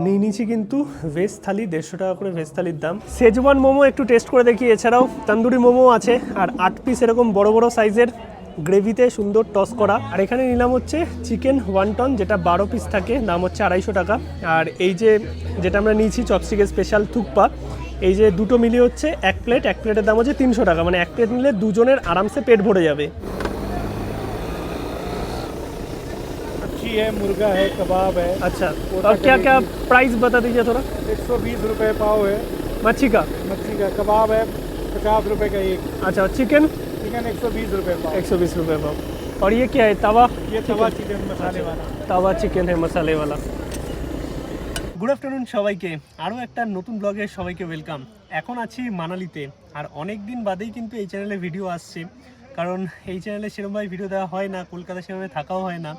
নিয়ে নিয়েছি কিন্তু ভেজ থালি, 150 টাকা করে ভেজ থালির দাম। সেজওয়ান মোমো একটু টেস্ট করে দেখি, এছাড়াও তন্দুরি মোমো আছে আর 8 পিস এরকম বড় বড় সাইজের গ্রেভিতে সুন্দর টস করা। আর এখানে নিলাম হচ্ছে চিকেন ওয়ান্টন, যেটা 12 পিস থাকে, দাম হচ্ছে 250 টাকা। আর এই যেটা আমরা নিয়েছি চপস্টিকের স্পেশাল থুকপা, এই যে দুটো মিলিয়ে হচ্ছে এক প্লেটের দাম হচ্ছে 300 টাকা। মানে এক প্লেট নিলে দুজনের আরামসে পেট ভরে যাবে। है, मुर्गा है, कबाब है। अच्छा, और क्या क्या प्राइस बता दीजिए थोड़ा। 120 रुपये पाव है मच्छी का। कबाब है 50 रुपये का एक। अच्छा, चिकन 120 रुपये पाव। 120 रुपये पाव। और ये क्या है, तवा? ये तवा चिकन मसाले वाला। তাওয়া চিকেন है मसाले वाला। গুড আফটারনুন সবাইকে, আরও একটা নতুন ব্লগে সবাইকে ওয়েলকাম। এখন আছি মানালিতে, আর অনেক দিন বাদেই কিন্তু এই চ্যানেলে ভিডিও আসছে, কারণ এই চ্যানেলে সেরকমভাবে ভিডিও দেওয়া হয় না, কলকাতা সেরকমভাবে থাকাও হয় না।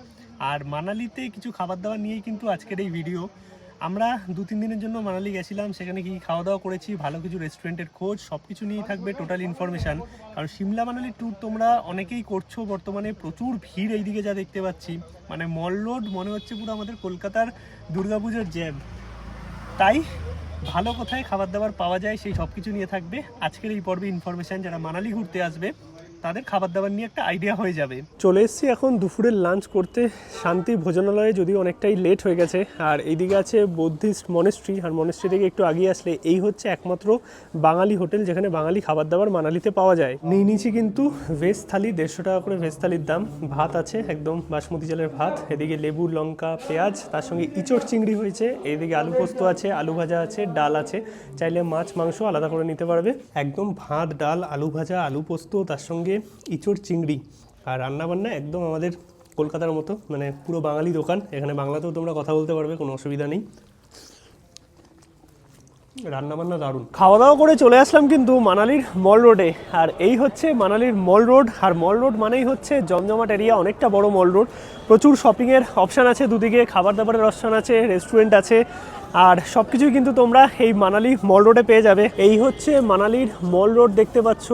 আর মানালিতে কিছু খাবার দাবার নিয়েই কিন্তু আজকের এই ভিডিও। আমরা 2-3 দিনের জন্য মানালি গেছিলাম, সেখানে কি খাওয়া দাওয়া করেছি, ভালো কিছু রেস্টুরেন্টের খোঁজ, সব কিছু নিয়েই থাকবে টোটাল ইনফরমেশান। কারণ সিমলা মানালি ট্যুর তোমরা অনেকেই করছো বর্তমানে, প্রচুর ভিড় এইদিকে যা দেখতে পাচ্ছি। মানে মল রোড মনে হচ্ছে পুরো আমাদের কলকাতার দুর্গাপুজোর জ্যাম। তাই ভালো কোথায় খাবার দাবার পাওয়া যায় সেই সব কিছু নিয়ে থাকবে আজকের এই পর্বে ইনফরমেশান। যারা মানালি ঘুরতে আসবে তাদের খাবার দাবার নিয়ে একটা আইডিয়া হয়ে যাবে। চলে এসেছি এখন দুপুরের লাঞ্চ করতে শান্তি ভোজনালয়ে, যদিও অনেকটাই লেট হয়ে গেছে। আর এইদিকে আছে বুদ্ধিস্ট মনেস্ট্রি, আর মনেস্ট্রি থেকে একটু আগিয়ে আসলে এই হচ্ছে একমাত্র বাঙালি হোটেল যেখানে বাঙালি খাবার দাবার মানালিতে পাওয়া যায়। নিয়ে নিয়েছি কিন্তু ভেজ থালি, 150 টাকা করে ভেজ থালির দাম। ভাত আছে একদম বাসমতি চালের ভাত, এদিকে লেবু লঙ্কা পেঁয়াজ, তার সঙ্গে ইঁচড় চিংড়ি হয়েছে, এইদিকে আলু পোস্ত আছে, আলু ভাজা আছে, ডাল আছে, চাইলে মাছ মাংস আলাদা করে নিতে পারবে। একদম ভাত ডাল আলু ভাজা আলু পোস্ত, তার সঙ্গে ইঁচড় চিংড়ি। আর রান্নাবান্না একদম আমাদের কলকাতার মতো, মানে পুরো বাঙালি দোকান। এখানে বাংলাতেও তোমরা কথা বলতে পারবে, কোনো অসুবিধা নেই। রান্নাবান্না দারুণ। খাওয়া দাওয়া করে চলে আসলাম কিন্তু মানালির মল রোডে। আর এই হচ্ছে মানালির মল রোড। আর মল রোড মানেই হচ্ছে জমজমাট এরিয়া, অনেকটা বড় মল রোড। প্রচুর শপিংয়ের অপশান আছে দুদিকে, খাবার দাবারের অপশান আছে, রেস্টুরেন্ট আছে, আর সব কিছুই কিন্তু তোমরা এই মানালি মল রোডে পেয়ে যাবে। এই হচ্ছে মানালির মল রোড দেখতে পাচ্ছ,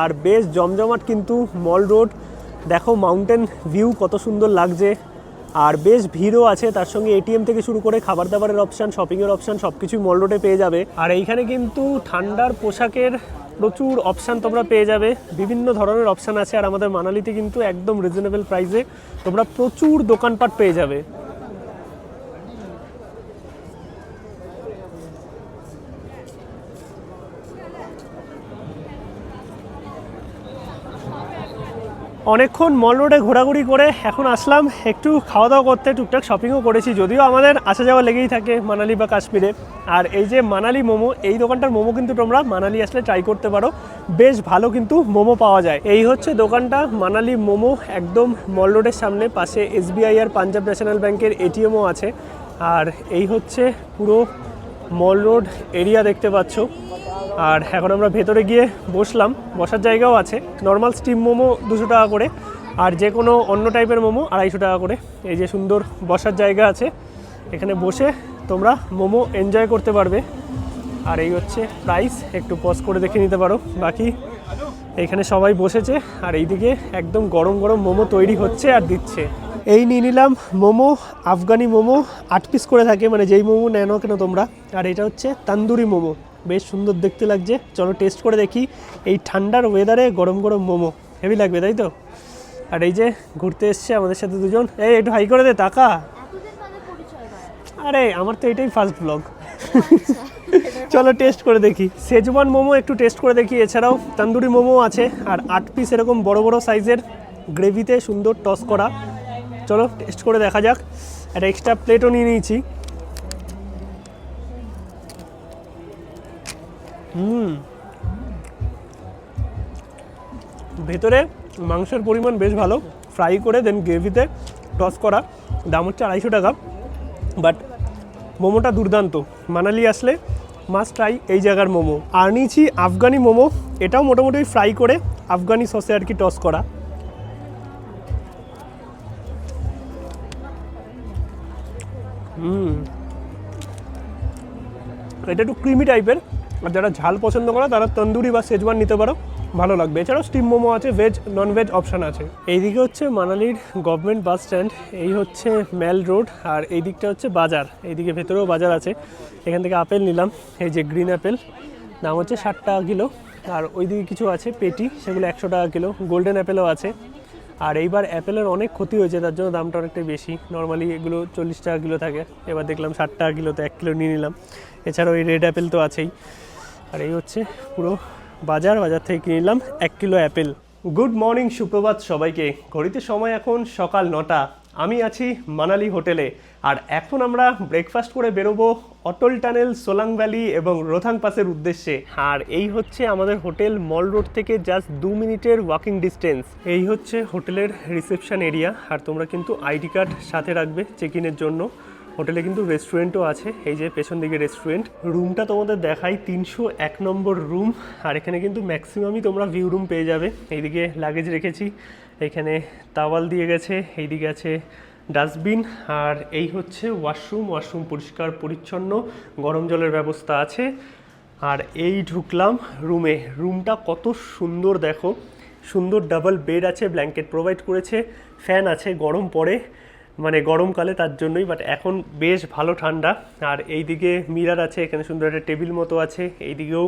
আর বেশ জমজমাট কিন্তু মল রোড। দেখো মাউন্টেন ভিউ কত সুন্দর লাগছে, আর বেশ ভিড়ও আছে। তার সঙ্গে এটিএম থেকে শুরু করে খাবার দাবারের অপশান, শপিংয়ের অপশান সব কিছুই মল রোডে পেয়ে যাবে। আর এইখানে কিন্তু ঠান্ডার পোশাকের প্রচুর অপশান তোমরা পেয়ে যাবে, বিভিন্ন ধরনের অপশান আছে। আর আমাদের মানালিতে কিন্তু একদম রিজনেবল প্রাইসে তোমরা প্রচুর দোকানপাট পেয়ে যাবে। অনেকক্ষণ মল রোডে ঘোরাঘুরি করে এখন আসলাম একটু খাওয়া দাওয়া করতে, টুকটাক শপিংও করেছি, যদিও আমাদের আসা যাওয়া লেগেই থাকে মানালি বা কাশ্মীরে। আর এই যে মানালি মোমো, এই দোকানটার মোমো কিন্তু তোমরা মানালি আসলে ট্রাই করতে পারো, বেশ ভালো কিন্তু মোমো পাওয়া যায়। এই হচ্ছে দোকানটা মানালি মোমো, একদম মল রোডের সামনে, পাশে এসবিআই আর পাঞ্জাব ন্যাশনাল ব্যাংকের এটিএমও আছে। আর এই হচ্ছে পুরো মল রোড এরিয়া দেখতে পাচ্ছ। আর এখন আমরা ভেতরে গিয়ে বসলাম, বসার জায়গাও আছে। নর্মাল স্টিম মোমো 200 টাকা করে, আর যে কোনো অন্য টাইপের মোমো 250 টাকা করে। এই যে সুন্দর বসার জায়গা আছে, এখানে বসে তোমরা মোমো এনজয় করতে পারবে। আর এই হচ্ছে প্রাইস, একটু পজ করে দেখে নিতে পারো। বাকি এখানে সবাই বসেছে, আর এইদিকে একদম গরম গরম মোমো তৈরি হচ্ছে আর দিচ্ছে। এই নিয়ে নিলাম মোমো, আফগানি মোমো 8 পিস করে থাকে, মানে যেই মোমো নেনো কেন তোমরা। আর এটা হচ্ছে তন্দুরি মোমো, বেশ সুন্দর দেখতে লাগছে। চলো টেস্ট করে দেখি এই ঠান্ডার ওয়েদারে গরম গরম মোমো, হেভি লাগবে তাই তো। আর এই যে ঘুরতে এসছে আমাদের সাথে দুজন, এই একটু হাই করে দে টাকা। আরে আমার তো এটাই ফার্স্ট ব্লগ। চলো টেস্ট করে দেখি। সেজওয়ান মোমো একটু টেস্ট করে দেখি, এছাড়াও তন্দুরি মোমো আছে, আর 8 পিস এরকম বড় বড় সাইজের গ্রেভিতে সুন্দর টস করা। চলো টেস্ট করে দেখা যাক। একটা এক্সট্রা প্লেটও নিয়ে নিয়েছি। ভেতরে মাংসের পরিমাণ বেশ ভালো, ফ্রাই করে দেন গ্রেভিতে টস করা। দাম হচ্ছে 250 টাকা, বাট মোমোটা দুর্দান্ত। মানালি আসলে মাস্ট ট্রাই এই জায়গার মোমো। আর নিয়েছি আফগানি মোমো, এটাও মোটামুটি ফ্রাই করে আফগানি সসে আর কি টস করা। এটা একটু ক্রিমি টাইপের, আর যারা ঝাল পছন্দ করে তারা তন্দুরি বা সেজওয়ান নিতে পারো। ভালো লাগবে। এছাড়াও স্টিম মোমো আছে, ভেজ নন ভেজ অপশান আছে। এইদিকে হচ্ছে মানালির গভর্নমেন্ট বাস স্ট্যান্ড, এই হচ্ছে মেল রোড, আর এই দিকটা হচ্ছে বাজার, এইদিকে ভেতরেও বাজার আছে। এখান থেকে আপেল নিলাম, এই যে গ্রিন অ্যাপেল, দাম হচ্ছে 60 টাকা কিলো। আর ওইদিকে কিছু আছে পেটি, সেগুলো 100 টাকা কিলো। গোল্ডেন অ্যাপেলও আছে। আর এইবার অ্যাপেলের অনেক ক্ষতি হয়েছে, তার জন্য দামটা অনেকটাই বেশি। নর্মালি এগুলো 40 টাকা কিলো থাকে, এবার দেখলাম 60 টাকা কিলোতে 1 কিলো নিয়ে নিলাম। এছাড়াও এই রেড অ্যাপেল তো আছেই। আর এই হচ্ছে পুরো বাজার থেকে কিনে নিলাম 1 কিলো অ্যাপেল। গুড মর্নিং, সুপ্রভাত সবাইকে। ঘড়িতে সময় এখন সকাল 9টা। আমি আছি মানালি হোটেলে, আর এখন আমরা ব্রেকফাস্ট করে বেরোবো অটল টানেল, সোলাং ভ্যালি এবং রোথাং পাসের উদ্দেশ্যে। আর এই হচ্ছে আমাদের হোটেল, মল রোড থেকে জাস্ট 2 মিনিটের ওয়াকিং ডিস্টেন্স। এই হচ্ছে হোটেলের রিসেপশন এরিয়া, আর তোমরা কিন্তু আইডি কার্ড সাথে রাখবে চেক ইনের জন্য। হোটেলে কিন্তু রেস্টুরেন্টও আছে, এই যে পেছন দিকে রেস্টুরেন্ট। রুমটা তোমাদের দেখাই, 301 নম্বর রুম। আর এখানে কিন্তু ম্যাক্সিমামই তোমরা ভিউ রুম পেয়ে যাবে। এইদিকে লাগেজ রেখেছি, এখানে তাওয়াল দিয়ে গেছে, এইদিকে আছে ডাস্টবিন, আর এই হচ্ছে ওয়াশরুম পরিষ্কার পরিচ্ছন্ন, গরম জলের ব্যবস্থা আছে। আর এই ঢুকলাম রুমে, রুমটা কত সুন্দর দেখো, সুন্দর ডাবল বেড আছে, ব্ল্যাঙ্কেট প্রোভাইড করেছে, ফ্যান আছে, গরম পড়ে মানে গরমকালে তার জন্যই, বাট এখন বেশ ভালো ঠান্ডা। আর এইদিকে মিরার আছে, এখানে সুন্দর একটা টেবিল মতো আছে, এইদিকেও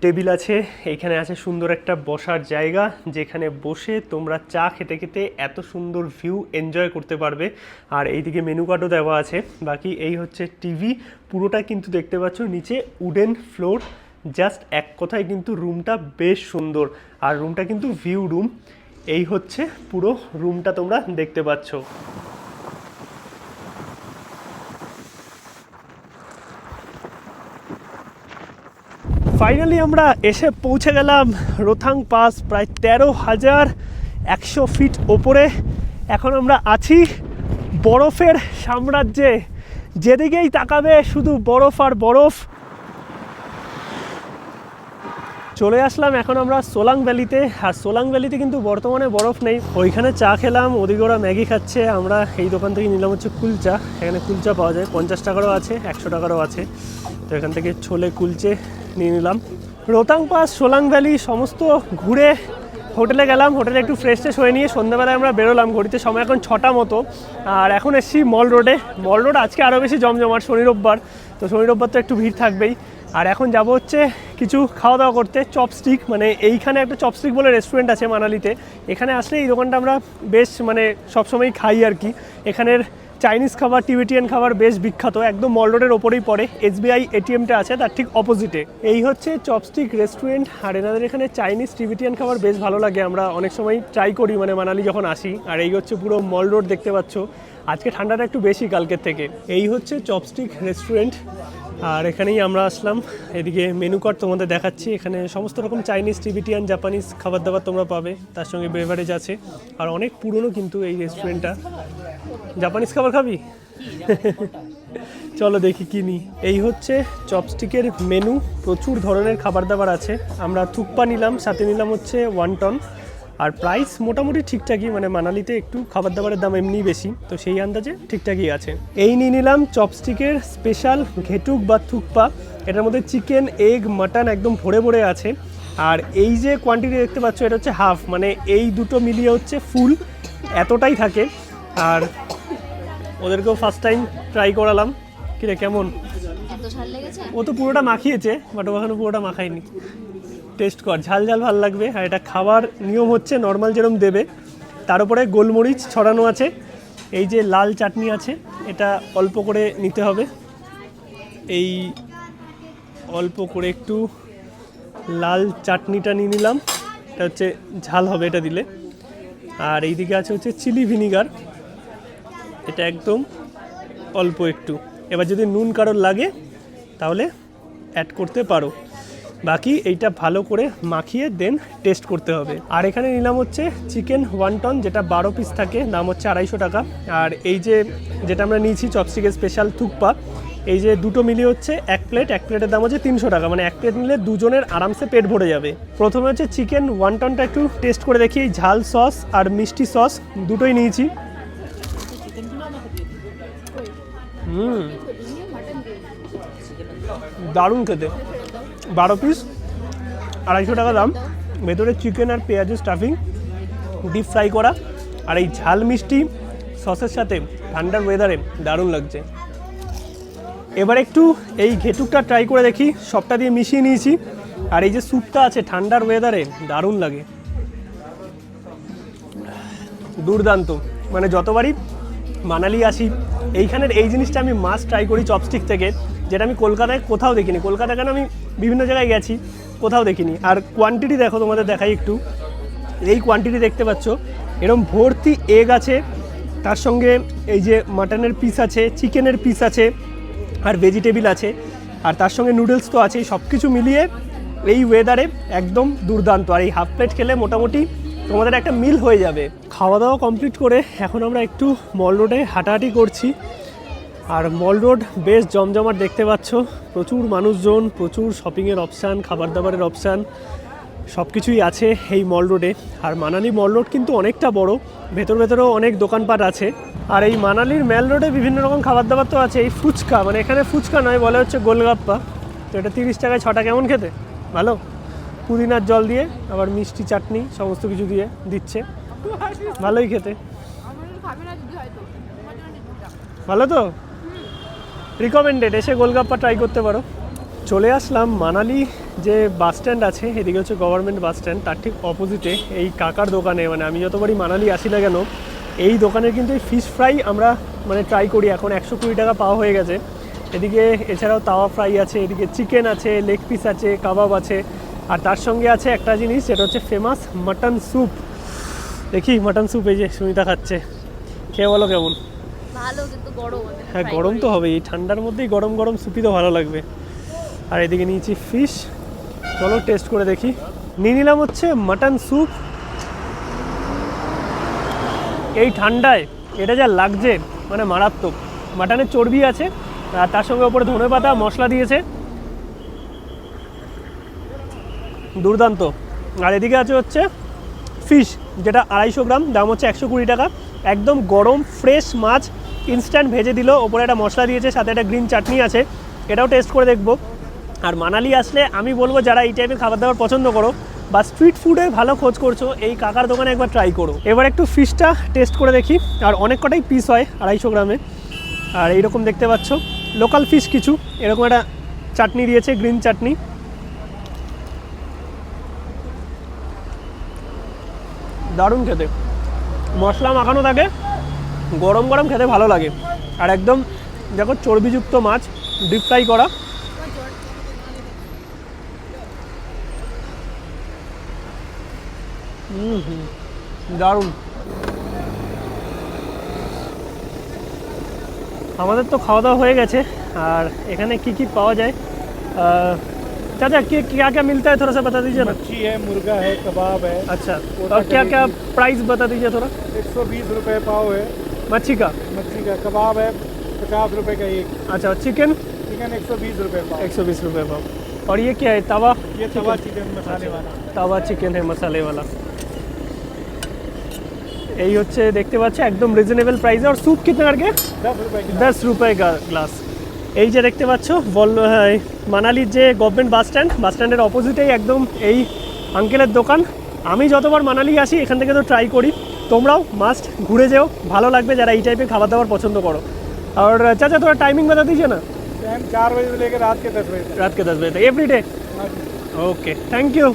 টেবিল আছে, এইখানে আছে সুন্দর একটা বসার জায়গা, যেখানে বসে তোমরা চা খেতে খেতে এত সুন্দর ভিউ এনজয় করতে পারবে। আর এইদিকে মেনু কার্ডও দেওয়া আছে। বাকি এই হচ্ছে টিভি, পুরোটা কিন্তু দেখতে পাচ্ছ নিচে উডেন ফ্লোর। জাস্ট এক কথায় কিন্তু রুমটা বেশ সুন্দর, আর রুমটা কিন্তু ভিউ রুম। এই হচ্ছে পুরো রুমটা তোমরা দেখতে পাচ্ছ। ফাইনালি আমরা এসে পৌঁছে গেলাম রোথাং পাস, প্রায় 13,100 ফিট ওপরে। এখন আমরা আছি বরফের সাম্রাজ্যে, যেদিকেই তাকাবে শুধু বরফ আর বরফ। চলে আসলাম এখন আমরা সোলাং ভ্যালিতে, আর সোলাং ভ্যালিতে কিন্তু বর্তমানে বরফ নেই। ওইখানে চা খেলাম, ওদিকে ওরা ম্যাগি খাচ্ছে, আমরা এই দোকান থেকে নিলাম হচ্ছে কুলচা। এখানে কুলচা পাওয়া যায়, 50 টাকারও আছে, 100 টাকারও আছে। তো এখান থেকে ছোলে কুলচে নিয়ে নিলাম। রোথাং পাস, সোলাং ভ্যালি সমস্ত ঘুরে হোটেলে গেলাম। হোটেলে একটু ফ্রেশ ট্রেশ হয়ে নিয়ে সন্ধ্যাবেলায় আমরা বেরোলাম। ঘড়িতে সময় এখন 6টা মতো। আর এখন এসেছি মল রোডে। মল রোড আজকে আরও বেশি জমজমাট, শনি রোববার, তো শনি রোববার তো একটু ভিড় থাকবেই। আর এখন যাব হচ্ছে কিছু খাওয়া দাওয়া করতে। চপস্টিক, মানে এইখানে একটা চপস্টিক বলে রেস্টুরেন্ট আছে মানালিতে। এখানে আসলে এই দোকানটা আমরা বেশ মানে সবসময় খাই আর কি। এখানের চাইনিজ খাবার, টিবেটিয়ান খাবার বেশ বিখ্যাত। একদম মল রোডের ওপরেই পড়ে, SBI ATMটা আছে তার ঠিক অপোজিটে। এই হচ্ছে চপস্টিক রেস্টুরেন্ট। আর এনাদের এখানে চাইনিজ টিবেটিয়ান খাবার বেশ ভালো লাগে, আমরা অনেক সময় ট্রাই করি মানে মানালি যখন আসি। আর এই হচ্ছে পুরো মল রোড দেখতে পাচ্ছ। আজকে ঠান্ডাটা একটু বেশি কালকের থেকে। এই হচ্ছে চপস্টিক রেস্টুরেন্ট, আর এখানেই আমরা আসলাম। এদিকে মেনু কার্ড তোমাদের দেখাচ্ছি, এখানে সমস্ত রকম চাইনিজ, টিবেটিয়ান, জাপানিজ খাবার দাবার তোমরা পাবে, তার সঙ্গে বেভারেজ আছে। আর অনেক পুরনো কিন্তু এই রেস্টুরেন্টটা। জাপানিজ খাবার খাবি? চলো দেখি কি নিই। এই হচ্ছে চপস্টিকের মেনু, প্রচুর ধরনের খাবার দাবার আছে। আমরা থুকপা নিলাম, সাথে নিলাম হচ্ছে ওয়ান্টন। আর প্রাইস মোটামুটি ঠিকঠাকই, মানে মানালিতে একটু খাবার দাবারের দাম এমনিই বেশি, তো সেই আন্দাজে ঠিকঠাকই আছে। এই নিয়ে নিলাম চপস্টিকের স্পেশাল ঘেটুক বা থুকপা। এটার মধ্যে চিকেন, এগ, মাটন একদম ভরে ভরে আছে। আর এই যে কোয়ান্টিটি দেখতে পাচ্ছ, এটা হচ্ছে হাফ, মানে এই দুটো মিলিয়ে হচ্ছে ফুল, এতটাই থাকে। আর ওদেরকেও ফার্স্ট টাইম ট্রাই করালাম। কিরে কেমন? ও তো পুরোটা মাখিয়েছে, বাট ওখানে পুরোটা মাখায়নি। টেস্ট কর, ঝাল ঝাল ভালো লাগবে। আর এটা খাবার নিয়ম হচ্ছে নর্মাল যেরকম দেবে, তার উপরে গোলমরিচ ছড়ানো আছে। এই যে লাল চাটনি আছে, এটা অল্প করে নিতে হবে। এই অল্প করে একটু লাল চাটনিটা নিয়ে নিলাম, এটা হচ্ছে ঝাল হবে এটা দিলে। আর এইদিকে আছে হচ্ছে চিলি ভিনিগার, এটা একদম অল্প একটু। এবার যদি নুন কারোর লাগে তাহলে অ্যাড করতে পারো। বাকি এইটা ভালো করে মাখিয়ে দেন টেস্ট করতে হবে। আর এখানে নিলাম হচ্ছে চিকেন ওয়ান্টন, যেটা 12 পিস থাকে, দাম হচ্ছে 250 টাকা। আর এই যে যেটা আমরা নিয়েছি চপস্টিকের স্পেশাল থুকপা, এই যে দুটো মিলিয়ে হচ্ছে এক প্লেট, এক প্লেটের দাম হচ্ছে 300 টাকা। মানে এক প্লেট নিলে দুজনের আরামসে পেট ভরে যাবে। প্রথমে হচ্ছে চিকেন ওয়ান্টনটা একটু টেস্ট করে দেখি। এই ঝাল সস আর মিষ্টি সস দুটোই নিয়েছি। দারুণ খেতে। 12 পিস 250 টাকা দাম। ভেতরে চিকেন আর পেঁয়াজের স্টাফিং ডিপ ফ্রাই করা, আর এই ঝাল মিষ্টি সসের সাথে ঠান্ডার ওয়েদারে দারুণ লাগছে। এবার একটু এই ঘেটুকটা ট্রাই করে দেখি, সবটা দিয়ে মিশিয়ে নিয়েছি। আর এই যে স্যুপটা আছে ঠান্ডার ওয়েদারে দারুণ লাগে, দুর্দান্ত। মানে যতবারই মানালি আসি এইখানের এই জিনিসটা আমি মাস্ট ট্রাই করি চপস্টিক থেকে, যেটা আমি কলকাতায় কোথাও দেখিনি। কলকাতা কেন, আমি বিভিন্ন জায়গায় গেছি, কোথাও দেখিনি। আর কোয়ান্টিটি দেখো, তোমাদের দেখাই একটু। এই কোয়ান্টিটি দেখতে পাচ্ছ, এরকম ভর্তি এগ আছে, তার সঙ্গে এই যে মাটনের পিস আছে, চিকেনের পিস আছে, আর ভেজিটেবিল আছে, আর তার সঙ্গে নুডলস তো আছেই। সব কিছু মিলিয়ে এই ওয়েদারে একদম দুর্দান্ত। আর এই হাফ প্লেট খেলে মোটামুটি তোমাদের একটা মিল হয়ে যাবে। খাওয়া দাওয়া কমপ্লিট করে এখন আমরা একটু মল রোডে হাঁটাহাঁটি করছি। আর মল রোড বেশ জমজমাট দেখতে পাচ্ছ, প্রচুর মানুষজন, প্রচুর শপিংয়ের অপশান, খাবার দাবারের অপশান, সব কিছুই আছে এই মল রোডে। আর মানালি মল রোড কিন্তু অনেকটা বড়, ভেতরেও অনেক দোকানপাট আছে। আর এই মানালির মেল রোডে বিভিন্ন রকম খাবার দাবার তো আছে। এই ফুচকা, মানে এখানে ফুচকা নয়, বলে হচ্ছে গোলগাপ্পা। তো এটা 30 টাকায় 6টা, কেমন খেতে? ভালো, পুদিনার জল দিয়ে, আবার মিষ্টি চাটনি সমস্ত কিছু দিয়ে দিচ্ছে, ভালোই খেতে। ভালো তো, রিকমেন্ডেড, এসে গোলগাপ্পা ট্রাই করতে পারো। চলে আসলাম মানালি যে বাস স্ট্যান্ড আছে, এদিকে হচ্ছে গভর্নমেন্ট বাস স্ট্যান্ড, তার ঠিক অপোজিটে এই কাকার দোকানে। মানে আমি যতবারই মানালি আসি না কেন, এই দোকানের কিন্তু এই ফিশ ফ্রাই আমরা মানে ট্রাই করি। এখন 120 টাকা পাওয়া হয়ে গেছে। এদিকে এছাড়াও তাওয়া ফ্রাই আছে, এদিকে চিকেন আছে, লেগ পিস আছে, কাবাব আছে, আর তার সঙ্গে আছে একটা জিনিস, যেটা হচ্ছে ফেমাস মাটন স্যুপ। দেখি মাটন স্যুপ, এই যে সুমিতা খাচ্ছে, খেয়ে বলো কেমন? ভালো, কিন্তু গরম। হ্যাঁ, গরম তো হবেই, এই ঠান্ডার মধ্যেই গরম গরম স্যুপই তো ভালো লাগবে। আর এদিকে নিয়েছি ফিশ, চলো টেস্ট করে দেখি। নিয়ে নিলাম হচ্ছে মাটন স্যুপ। এই ঠান্ডায় এটা যা লাগছে মানে মারাত্মক। মাটনের চর্বি আছে, আর তার সঙ্গে ওপরে ধনেপাতা মশলা দিয়েছে, দুর্দান্ত। আর এদিকে আছে হচ্ছে ফিশ, যেটা 250 গ্রাম, দাম হচ্ছে 120 টাকা। একদম গরম ফ্রেশ মাছ, ইনস্ট্যান্ট ভেজে দিল, ওপরে একটা মশলা দিয়েছে, সাথে একটা গ্রিন চাটনি আছে, এটাও টেস্ট করে দেখবো। আর মানালি আসলে আমি বলবো, যারা এই টাইপের খাবার দাবার পছন্দ করো বা স্ট্রিট ফুডে ভালো খোঁজ করছো, এই কাকার দোকানে একবার ট্রাই করো। এবার একটু ফিশটা টেস্ট করে দেখি। আর অনেক কটাই পিস হয় 250 গ্রামে। আর এইরকম দেখতে পাচ্ছ লোকাল ফিশ কিছু, এরকম একটা চাটনি দিয়েছে, গ্রিন চাটনি। দারুণ খেতে, মশলা মাখানো থাকে, গরম গরম খেতে ভালো লাগে। আর একদম দেখো চর্বিযুক্ত মাছ, ডিপ ফ্রাই করা। দারুণ। আমাদের তো খাওয়া দাওয়া হয়ে গেছে। আর এখানে কি কি পাওয়া যায়, चाचा क्या क्या मिलता है, थोड़ा सा बता दीजिए ना। मच्छी है, मुर्गा है, कबाब है। अच्छा, और क्या क्या प्राइस बता दीजिए थोड़ा। 120 रुपये पाव है मच्छी का। कबाब है 50 रुपये का एक। अच्छा, चिकन 120 रुपये पाव। 120 रुपये पाव। और ये क्या है, तवा? ये तवा चिकन मसाले वाला। तवा चिकन है मसाले वाला। यही হচ্ছে দেখতে পাচ্ছ একদম রিজনেবল প্রাইসে। আর স্যুপ कितना करके? 10 रुपये का ग्लास। এই যে দেখতে পাচ্ছ মানালির যে গভর্নমেন্ট বাস স্ট্যান্ডের অপোজিটেই একদম এই আঙ্কেলের দোকান। আমি যতবার মানালি আসি এখান থেকে তো ট্রাই করি, তোমরাও মাস্ট ঘুরে যেও, ভালো লাগবে যারা এই টাইপের খাবার দাবার পছন্দ করো। और चाचा थोड़ा टाइमिंग बता दीजिए ना। टाइम 4 बजे से लेकर रात के 10 बजे तक। रात के 10 बजे तक every day. Okay, thank you.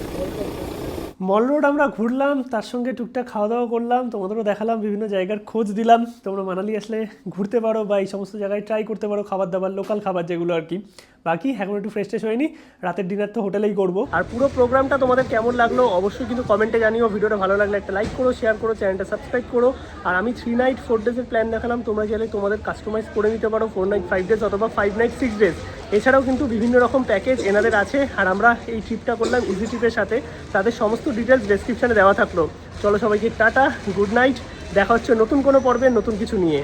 Mall road আমরা ঘুরলাম, তার সঙ্গে টুকটাক খাওয়া দাওয়া করলাম, তোমাদেরও দেখালাম, বিভিন্ন জায়গার খোঁজ দিলাম। তোমরা মানালি আসলে ঘুরতে পারো বা এই সমস্ত জায়গায় ট্রাই করতে পারো খাবার দাবার, লোকাল খাবার যেগুলো আর কি। বাকি এখন একটু ফ্রেশ ট্রেশ হয়নি, রাতের ডিনার তো হোটেলেই করবো। আর পুরো প্রোগ্রামটা তোমাদের কেমন লাগলো অবশ্যই কিন্তু কমেন্টে জানিও। ভিডিওটা ভালো লাগলে একটা লাইক করো, শেয়ার করো, চ্যানেলটা সাবস্ক্রাইব করো। আর আমি 3 নাইট 4 ডেজের প্ল্যান দেখালাম, তোমরা চাইলে তোমাদের কাস্টমাইজ করে নিতে পারো 4 নাইট 5 ডেজ অথবা 5 নাইট 6 ডেজ। এছাড়াও কিন্তু বিভিন্ন রকম প্যাকেজ এনাদের আছে। আর আমরা এই ট্রিপটা করলাম ইজি ট্রিপের সাথে, তাদের সমস্ত ডিটেলস ডেসক্রিপশনে দেওয়া থাকলো। চলো সবাইকে টাটা, গুড নাইট, দেখা হচ্ছে নতুন কোনো পর্বে নতুন কিছু নিয়ে।